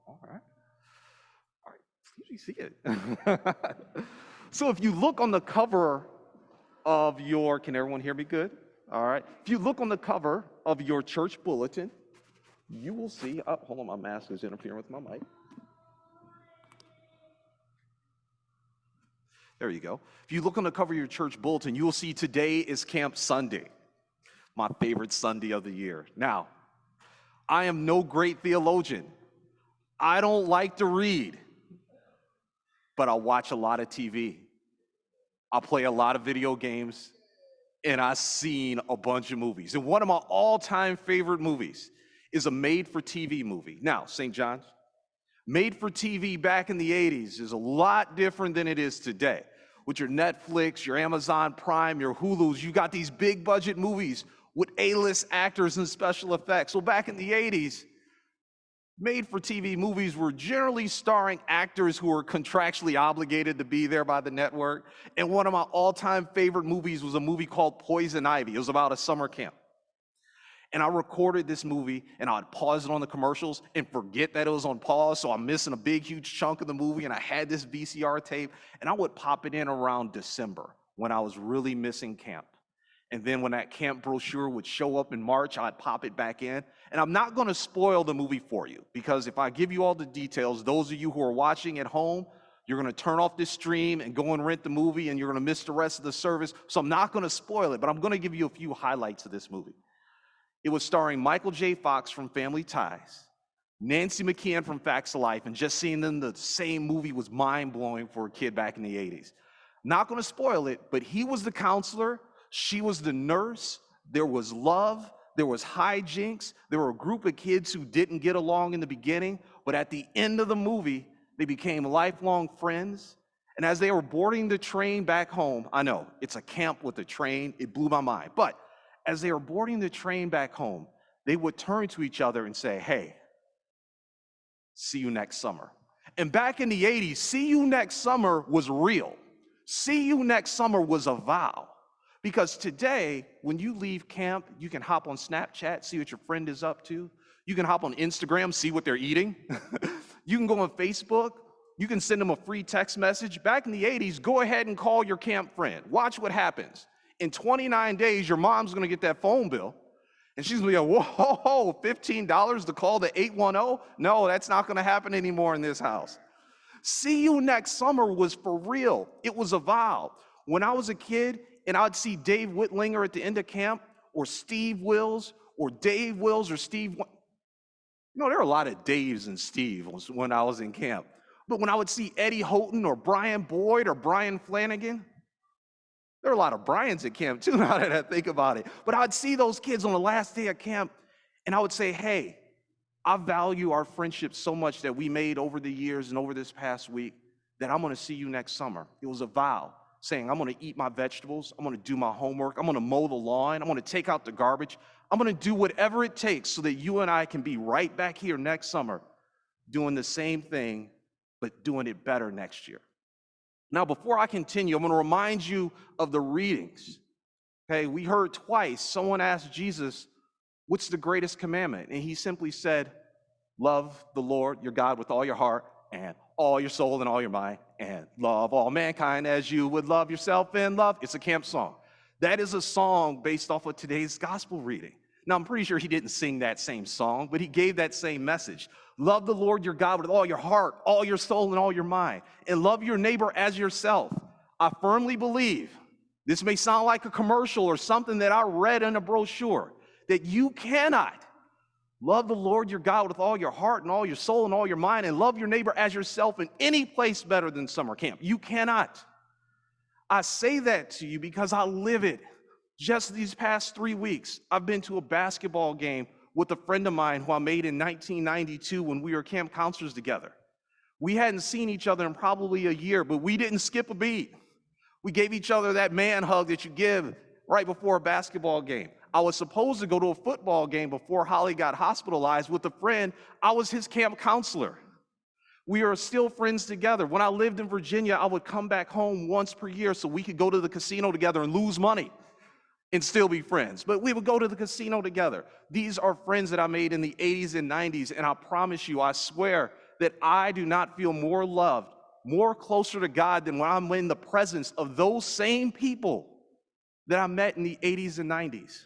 All right. All right. You see it. So if you look on the cover of your, can everyone hear me good? All right. If you look on the cover of your church bulletin, you will see, oh, hold on, my mask is interfering with my mic. There you go. If you look on the cover of your church bulletin, you will see today is Camp Sunday, my favorite Sunday of the year. Now, I am no great theologian. I don't like to read, but I watch a lot of TV. I play a lot of video games, and I've seen a bunch of movies. And one of my all-time favorite movies is a made-for-TV movie. Now, St. John's, made-for-TV back in the 80s is a lot different than it is today. With your Netflix, your Amazon Prime, your Hulus, you got these big-budget movies with A-list actors and special effects. Well, back in the 80s, made-for-TV movies were generally starring actors who were contractually obligated to be there by the network. And one of my all-time favorite movies was a movie called Poison Ivy. It was about a summer camp. And I recorded this movie, and I'd pause it on the commercials and forget that it was on pause, so I'm missing a big, huge chunk of the movie, and I had this VCR tape, and I would pop it in around December when I was really missing camp. And then when that camp brochure would show up in March, I'd pop it back in. And I'm not going to spoil the movie for you, because if I give you all the details, those of you who are watching at home, you're going to turn off this stream and go and rent the movie, and you're going to miss the rest of the service. So I'm not going to spoil it, but I'm going to give you a few highlights of this movie. It was starring Michael J. Fox from Family Ties, Nancy McKeon from Facts of Life, and just seeing them in the same movie was mind-blowing for a kid back in the 80s. Not going to spoil it, but he was the counselor, she was the nurse, there was love, there was hijinks, there were a group of kids who didn't get along in the beginning, but at the end of the movie, they became lifelong friends. And as they were boarding the train back home, I know, it's a camp with a train, it blew my mind, but as they were boarding the train back home, they would turn to each other and say, hey, see you next summer. And back in the 80s, see you next summer was real. See you next summer was a vow. Because today, when you leave camp, you can hop on Snapchat, see what your friend is up to. You can hop on Instagram, see what they're eating. You can go on Facebook. You can send them a free text message. Back in the 80s, go ahead and call your camp friend. Watch what happens. In 29 days, your mom's gonna get that phone bill, and she's gonna be like, whoa, $15 to call the 810? No, that's not gonna happen anymore in this house. See you next summer was for real. It was a vow. When I was a kid and I'd see Dave Whitlinger at the end of camp, or Steve Wills, or Dave Wills, or Steve, there are a lot of Daves and Steves when I was in camp. But when I would see Eddie Houghton, or Brian Boyd, or Brian Flanagan, there are a lot of Bryans at camp too, now that I think about it. But I'd see those kids on the last day of camp, and I would say, hey, I value our friendship so much that we made over the years and over this past week that I'm gonna see you next summer. It was a vow, saying I'm gonna eat my vegetables, I'm gonna do my homework, I'm gonna mow the lawn, I'm gonna take out the garbage, I'm gonna do whatever it takes so that you and I can be right back here next summer doing the same thing, but doing it better next year. Now, before I continue, I'm going to remind you of the readings. Okay, we heard twice, someone asked Jesus, what's the greatest commandment? And he simply said, love the Lord your God with all your heart and all your soul and all your mind, and love all mankind as you would love yourself in love. It's a camp song. That is a song based off of today's gospel reading. Now, I'm pretty sure he didn't sing that same song, but he gave that same message. Love the Lord your God with all your heart, all your soul, and all your mind, and love your neighbor as yourself. I firmly believe, this may sound like a commercial or something that I read in a brochure, that you cannot love the Lord your God with all your heart and all your soul and all your mind, and love your neighbor as yourself in any place better than summer camp. You cannot. I say that to you because I live it. Just these past 3 weeks, I've been to a basketball game with a friend of mine who I made in 1992 when we were camp counselors together. We hadn't seen each other in probably a year, but we didn't skip a beat. We gave each other that man hug that you give right before a basketball game. I was supposed to go to a football game before Holly got hospitalized with a friend. I was his camp counselor. We are still friends together. When I lived in Virginia, I would come back home once per year so we could go to the casino together and lose money and still be friends. But we would go to the casino together. These are friends that I made in the 80s and 90s, and I promise you, I swear, that I do not feel more loved, more closer to God than when I'm in the presence of those same people that I met in the 80s and 90s.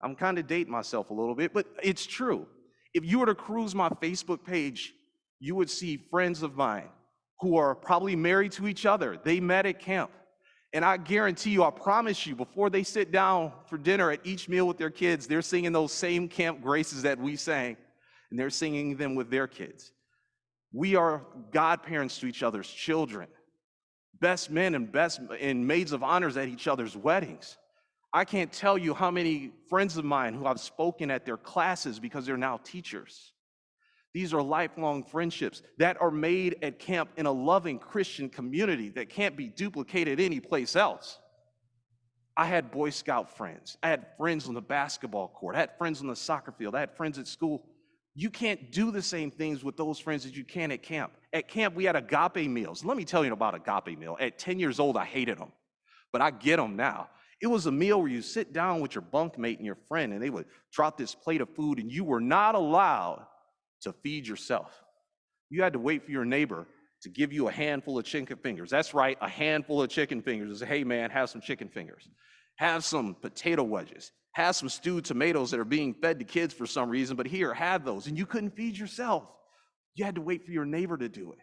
I'm kind of dating myself a little bit, but it's true. If you were to cruise my Facebook page, you would see friends of mine who are probably married to each other. They met at camp. And I guarantee you, I promise you, before they sit down for dinner at each meal with their kids, they're singing those same camp graces that we sang, and they're singing them with their kids. We are godparents to each other's children, best men and maids of honors at each other's weddings. I can't tell you how many friends of mine who I've spoken at their classes because they're now teachers. These are lifelong friendships that are made at camp in a loving Christian community that can't be duplicated anyplace else. I had Boy Scout friends. I had friends on the basketball court. I had friends on the soccer field. I had friends at school. You can't do the same things with those friends as you can at camp. At camp, we had agape meals. Let me tell you about agape meal. At 10 years old, I hated them, but I get them now. It was a meal where you sit down with your bunkmate and your friend, and they would drop this plate of food, and you were not allowed to feed yourself. You had to wait for your neighbor to give you a handful of chicken fingers. That's right, a handful of chicken fingers. And say, hey man, have some chicken fingers. Have some potato wedges. Have some stewed tomatoes that are being fed to kids for some reason, but here, have those. And you couldn't feed yourself. You had to wait for your neighbor to do it.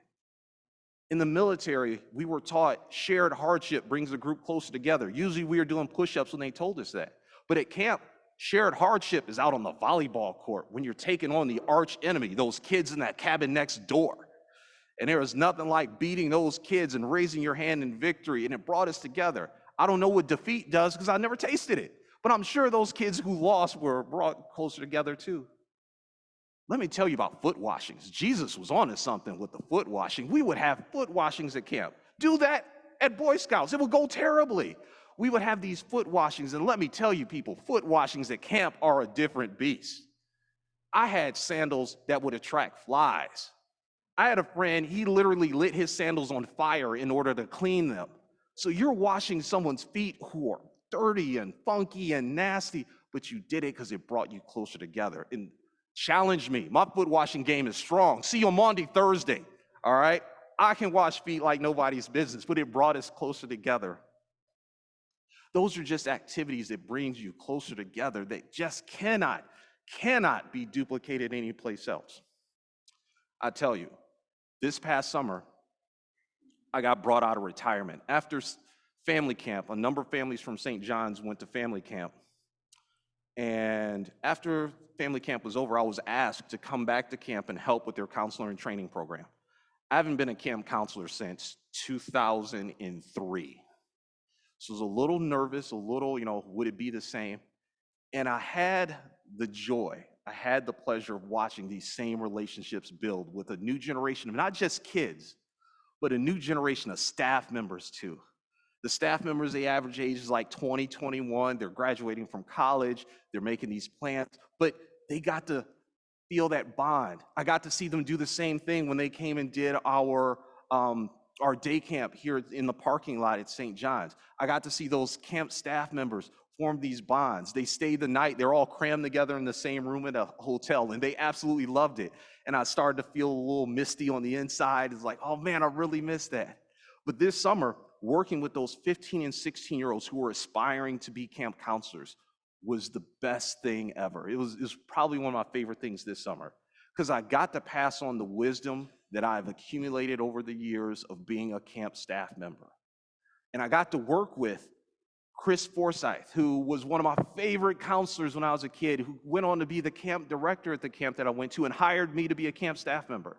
In the military, we were taught shared hardship brings the group closer together. Usually we were doing push-ups when they told us that. But at camp, shared hardship is out on the volleyball court when you're taking on the arch enemy, those kids in that cabin next door. And there is nothing like beating those kids and raising your hand in victory, and it brought us together. I don't know what defeat does because I never tasted it, but I'm sure those kids who lost were brought closer together too. Let me tell you about foot washings. Jesus was onto something with the foot washing. We would have foot washings at camp. Do that at Boy Scouts. It would go terribly. We would have these foot washings, and let me tell you people, foot washings at camp are a different beast. I had sandals that would attract flies. I had a friend, he literally lit his sandals on fire in order to clean them. So you're washing someone's feet who are dirty and funky and nasty, but you did it because it brought you closer together. And challenge me. My foot washing game is strong. See you on Maundy Thursday, all right? I can wash feet like nobody's business, but it brought us closer together. Those are just activities that brings you closer together that just cannot be duplicated anyplace else. I tell you, this past summer, I got brought out of retirement. After family camp, a number of families from St. John's went to family camp. And after family camp was over, I was asked to come back to camp and help with their counselor and training program. I haven't been a camp counselor since 2003. So I was a little nervous, would it be the same? And I had the joy, I had the pleasure of watching these same relationships build with a new generation of not just kids, but a new generation of staff members too. The staff members, the average age is like 20, 21. They're graduating from college. They're making these plans, but they got to feel that bond. I got to see them do the same thing when they came and did our day camp here in the parking lot at St. John's. I got to see those camp staff members form these bonds. They stayed the night. They're all crammed together in the same room at a hotel, and they absolutely loved it. And I started to feel a little misty on the inside. It's like, oh man, I really miss that. But this summer, working with those 15 and 16-year-olds who were aspiring to be camp counselors was the best thing ever. It was probably one of my favorite things this summer because I got to pass on the wisdom that I've accumulated over the years of being a camp staff member. And I got to work with Chris Forsyth, who was one of my favorite counselors when I was a kid, who went on to be the camp director at the camp that I went to and hired me to be a camp staff member.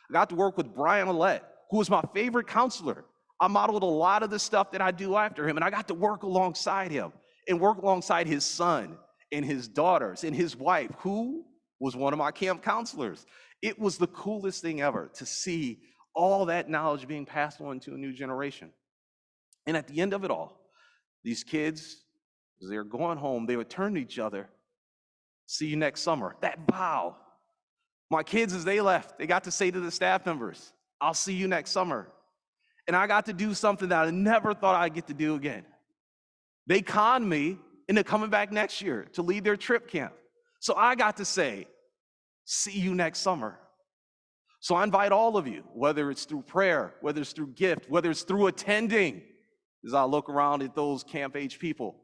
I got to work with Brian Ouellette, who was my favorite counselor. I modeled a lot of the stuff that I do after him, and I got to work alongside him and work alongside his son and his daughters and his wife, who was one of my camp counselors. It was the coolest thing ever to see all that knowledge being passed on to a new generation. And at the end of it all, these kids, as they were going home, they would turn to each other, see you next summer. That bow. My kids, as they left, they got to say to the staff members, I'll see you next summer. And I got to do something that I never thought I'd get to do again. They conned me into coming back next year to lead their trip camp. So I got to say, see you next summer. So I invite all of you, whether it's through prayer, whether it's through gift, whether it's through attending, as I look around at those camp age people,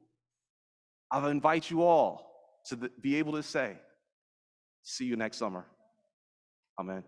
I invite you all to be able to say, see you next summer. Amen.